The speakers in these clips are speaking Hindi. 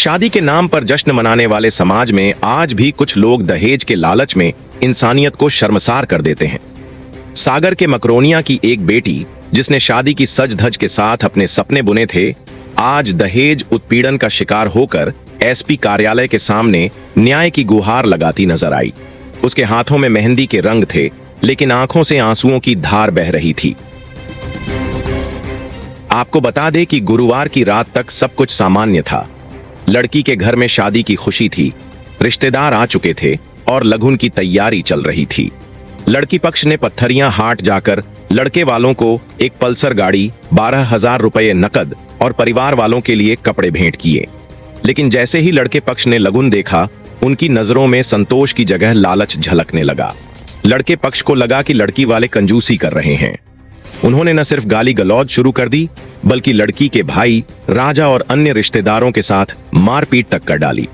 शादी के नाम पर जश्न मनाने वाले समाज में आज भी कुछ लोग दहेज के लालच में इंसानियत को शर्मसार कर देते हैं। सागर के मकरोनिया की एक बेटी, जिसने शादी की सज धज के साथ अपने सपने बुने थे, आज दहेज उत्पीड़न का शिकार होकर एसपी कार्यालय के सामने न्याय की गुहार लगाती नजर आई। उसके हाथों में मेहंदी के रंग थे, लेकिन आंखों से आंसुओं की धार बह रही थी। आपको बता दें कि गुरुवार की रात तक सब कुछ सामान्य था। लड़की के घर में शादी की खुशी थी, रिश्तेदार आ चुके थे और लगन की तैयारी चल रही थी। लड़की पक्ष ने पत्थरियां हाट जाकर लड़के वालों को एक पल्सर गाड़ी, 12,000 रुपये नकद और परिवार वालों के लिए कपड़े भेंट किए। लेकिन जैसे ही लड़के पक्ष ने लगन देखा, उनकी नजरों में संतोष की जगह लालच झलकने लगा। लड़के पक्ष को लगा कि लड़की वाले कंजूसी कर रहे हैं। उन्होंने न सिर्फ गाली गलौज शुरू कर दी, बल्कि लड़की के भाई राजा और अन्य रिश्तेदारों के साथ मारपीट तक कर डाली।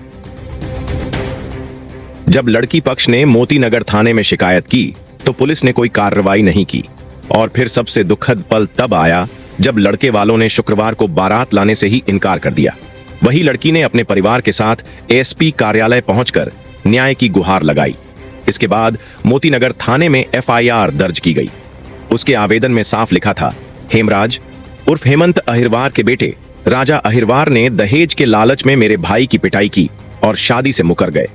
जब लड़की पक्ष ने मोतीनगर थाने में शिकायत की तो पुलिस ने कोई कार्रवाई नहीं की। और फिर सबसे दुखद पल तब आया जब लड़के वालों ने शुक्रवार को बारात लाने से ही इनकार कर दिया। वही लड़की ने अपने परिवार के साथ एसपी कार्यालय पहुंचकर न्याय की गुहार लगाई। इसके बाद मोतीनगर थाने में एफआईआर दर्ज की गई। उसके आवेदन में साफ लिखा था, हेमराज उर्फ हेमंत अहिरवार के बेटे राजा अहिरवार ने दहेज के लालच में मेरे भाई की पिटाई की और शादी से मुकर गए।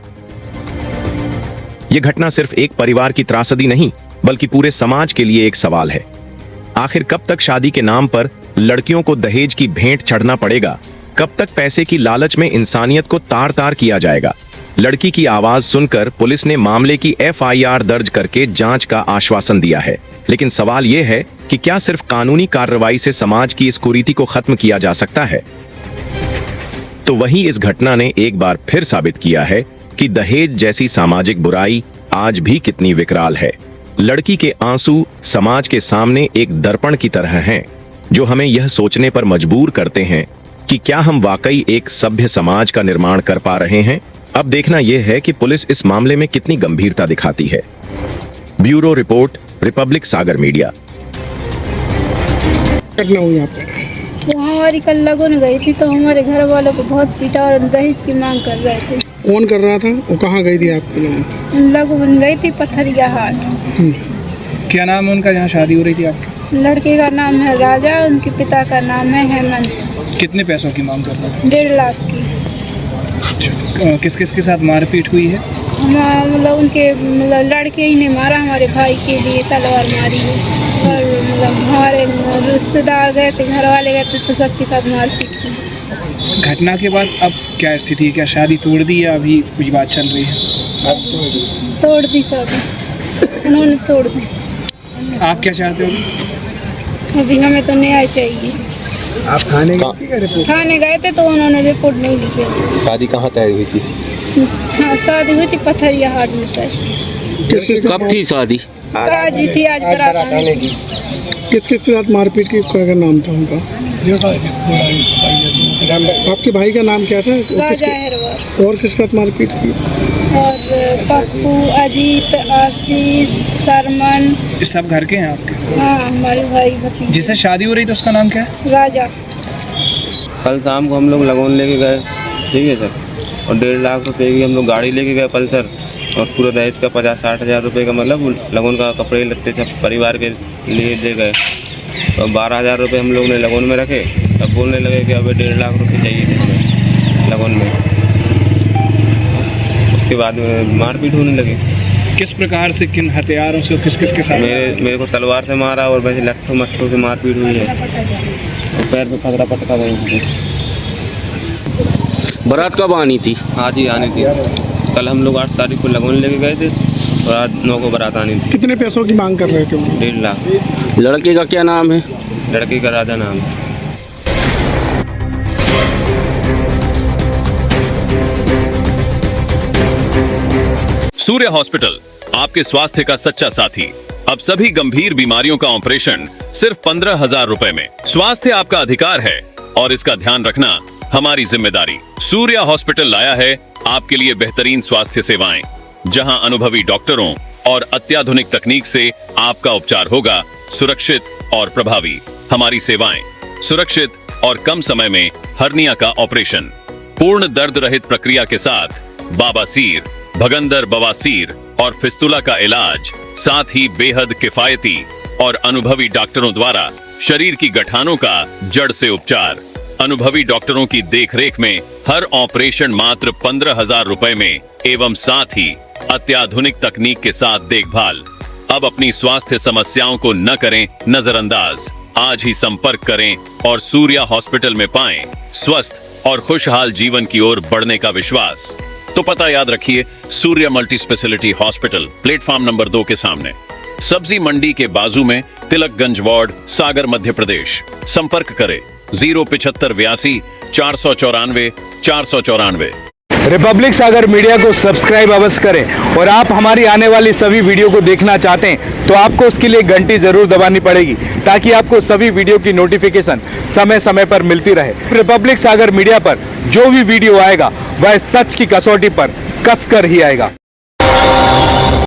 यह घटना सिर्फ एक परिवार की त्रासदी नहीं, बल्कि पूरे समाज के लिए एक सवाल है। आखिर कब तक शादी के नाम पर लड़कियों को दहेज की भेंट चढ़ना पड़ेगा? कब तक पैसे की लालच में इंसानियत को तार तार किया जाएगा? लड़की की आवाज सुनकर पुलिस ने मामले की एफआईआर दर्ज करके जांच का आश्वासन दिया है। लेकिन सवाल यह है कि क्या सिर्फ कानूनी कार्रवाई से समाज की इस कुरीति को खत्म किया जा सकता है? तो वहीं इस घटना ने एक बार फिर साबित किया है कि दहेज जैसी सामाजिक बुराई आज भी कितनी विकराल है। लड़की के आंसू समाज के सामने एक दर्पण की तरह हैं, जो हमें यह सोचने पर मजबूर करते हैं कि क्या हम वाकई एक सभ्य समाज का निर्माण कर पा रहे हैं। अब देखना यह है कि पुलिस इस मामले में कितनी गंभीरता दिखाती है। ब्यूरो रिपोर्ट, रिपब्लिक सागर मीडिया। घटना हुई यहाँ पे? तो हमारी कल लगन गई थी तो हमारे घर वालों को बहुत पीटा और दहेज की मांग कर रहे थे। कौन कर रहा था? वो कहाँ गई थी आपकी लगन? लगन गई थी पत्थरिया हाट। क्या नाम है उनका जहाँ शादी हो रही थी आपकी? लड़के का नाम है राजा, उनके पिता का नाम है हेमंत। कितने पैसों की मांग कर रहे थे? 1.5 लाख की। किस किस के साथ मारपीट हुई है? मतलब उनके लड़के ही ने मारा, हमारे भाई के लिए तलवार मारी है। और मतलब हमारे रिश्तेदार गए थे, घर वाले गए थे तो सबके साथ मारपीट की। घटना के बाद अब क्या स्थिति है? क्या शादी तोड़ दी या अभी कुछ बात चल रही है? तोड़ दी शादी, उन्होंने तोड़ दी। आप क्या चाहते हो? अभी हमें तो न्याय चाहिए। आप थाने गए? थाने गए थे तो उन्होंने रिपोर्ट नहीं लिखी। शादी कहाँ तय हुई थी? हाँ, शादी हुई थी पत्थरिया हाट में तय। कब थी शादी? आज ही थी, आज बारात आने की। किस किस के साथ मारपीट की? क्या नाम था उनका? आपके भाई का नाम क्या था? राजा अहिरवार। और किसके साथ मारपीट की? और पप्पू, अजीत, आशीष, सरमन। ये सब घर के हैं आपके? हाँ, हमारे भाई भतीजे। जिससे शादी हो रही थी उसका नाम क्या है? राजा। कल शाम को हम लोग लगन लेके गए, ठीक है सर, और 1.5 लाख रुपए की हम लोग गाड़ी लेके गए पल्सर, और पूरा दहेज का 50-60 हज़ार रुपये का, मतलब लगन का कपड़े लगते थे परिवार के लिए दे गए। तो 12,000 रुपये हम लोग ने लगन में रखे। अब बोलने लगे कि अब 1.5 लाख रुपये चाहिए थे हमें लगन में। उसके बाद में मारपीट होने लगी। किस प्रकार से, किन हथियारों से, किस किस के साथ? मेरे को तलवार से मारा और वैसे लट्ठों मट्ठों से मारपीट हुई है। और पैर पे खतरा पटका गई। बारात कब आनी थी? आज ही आनी थी। कल हम लोग 8 तारीख को लगन लेके गए थे और आज 9 को बारात आनी थी। कितने पैसों की मांग कर रहे थे? 1.5 लाख। लड़के का क्या नाम है? लड़की का राजा नाम है। सूर्य हॉस्पिटल, आपके स्वास्थ्य का सच्चा साथी। अब सभी गंभीर बीमारियों का ऑपरेशन सिर्फ 15,000 रुपए में। स्वास्थ्य आपका अधिकार है और इसका ध्यान रखना हमारी जिम्मेदारी। सूर्य हॉस्पिटल लाया है आपके लिए बेहतरीन स्वास्थ्य सेवाएं, जहां अनुभवी डॉक्टरों और अत्याधुनिक तकनीक से आपका उपचार होगा सुरक्षित और प्रभावी। हमारी सेवाएं सुरक्षित और कम समय में हर्निया का ऑपरेशन, पूर्ण दर्द रहित प्रक्रिया के साथ बाबासीर, भगंदर बवासीर और फिस्तुला का इलाज, साथ ही बेहद किफायती और अनुभवी डॉक्टरों द्वारा शरीर की गठानों का जड़ से उपचार। अनुभवी डॉक्टरों की देखरेख में हर ऑपरेशन मात्र 15,000 रुपए में एवं साथ ही अत्याधुनिक तकनीक के साथ देखभाल। अब अपनी स्वास्थ्य समस्याओं को न करें नजरअंदाज। आज ही संपर्क करें और सूर्या हॉस्पिटल में पाएं स्वस्थ और खुशहाल जीवन की ओर बढ़ने का विश्वास। तो पता याद रखिए, Surya multi speciality hospital, platform number 2 के सामने, सब्जी मंडी के बाजू में, तिलकगंज वार्ड, सागर, मध्य प्रदेश। संपर्क करें 075 494 494। रिपब्लिक सागर मीडिया को सब्सक्राइब अवश्य करें और आप हमारी आने वाली सभी वीडियो को देखना चाहते हैं तो आपको उसके लिए घंटी जरूर दबानी पड़ेगी ताकि आपको सभी वीडियो की नोटिफिकेशन समय समय पर मिलती रहे। रिपब्लिक सागर मीडिया पर जो भी वीडियो आएगा वह सच की कसौटी पर कसकर ही आएगा।